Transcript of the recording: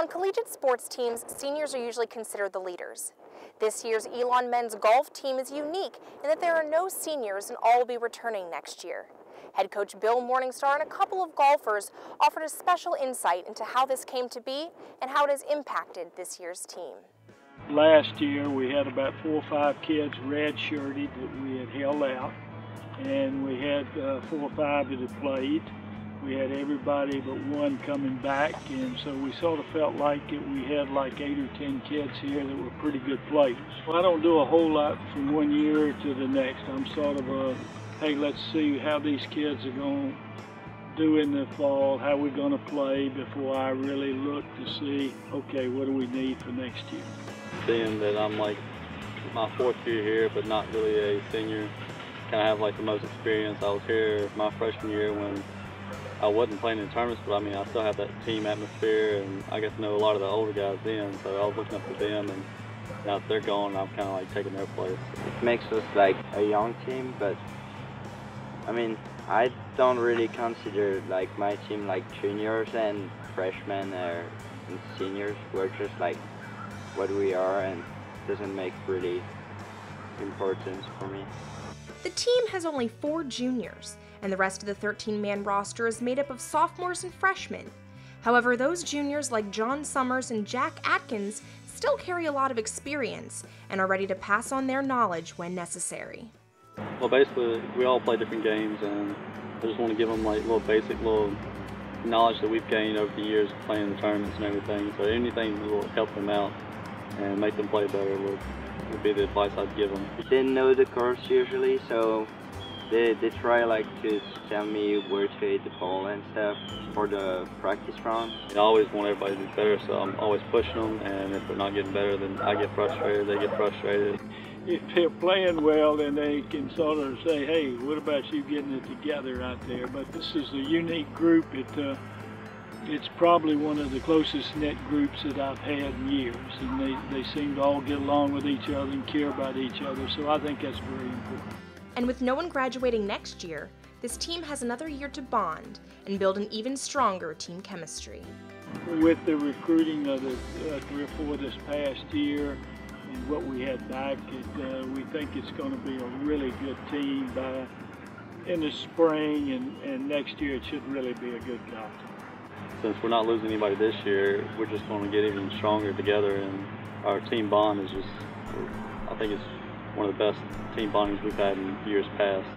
On collegiate sports teams, seniors are usually considered the leaders. This year's Elon men's golf team is unique in that there are no seniors and all will be returning next year. Head coach Bill Morningstar and a couple of golfers offered a special insight into how this came to be and how it has impacted this year's team. Last year we had about 4 or 5 kids red-shirted that we had held out, and we had 4 or 5 that had played. We had everybody but one coming back, and so we sort of felt like we had like 8 or 10 kids here that were pretty good players. Well, I don't do a whole lot from one year to the next. I'm sort of hey, let's see how these kids are going to do in the fall, how we're going to play before I really look to see, okay, what do we need for next year. Seeing that I'm like my 4th year here, but not really a senior, kind of have like the most experience. I was here my freshman year when I wasn't playing in tournaments, but I mean, I still have that team atmosphere, and I get to know a lot of the older guys then, so I was looking up to them, and now that they're gone, I'm kind of like taking their place. It makes us like a young team, but I mean, I don't really consider like my team like juniors and freshmen and seniors. We're just like what we are, and it doesn't make really importance for me. The team has only 4 juniors, and the rest of the 13-man roster is made up of sophomores and freshmen. However, those juniors like John Summers and Jack Atkins still carry a lot of experience and are ready to pass on their knowledge when necessary. Well, basically, we all play different games, and I just want to give them like little knowledge that we've gained over the years playing the tournaments and everything. So anything that will help them out and make them play better would be the advice I'd give them. They know the course usually, so they try like to tell me where to hit the ball and stuff for the practice round. I always want everybody to be better, so I'm always pushing them, and if they're not getting better, then I get frustrated, they get frustrated. If they're playing well, then they can sort of say, hey, what about you getting it together out there? But this is a unique group. It's probably one of the closest knit groups that I've had in years, and they seem to all get along with each other and care about each other, so I think that's very important. And with no one graduating next year, this team has another year to bond and build an even stronger team chemistry. With the recruiting of the 3 or 4 this past year and what we had back, we think it's going to be a really good team in the spring, and next year it should really be a good golf team. Since we're not losing anybody this year, we're just going to get even stronger together, and our team bond is just, I think it's one of the best team bondings we've had in years past.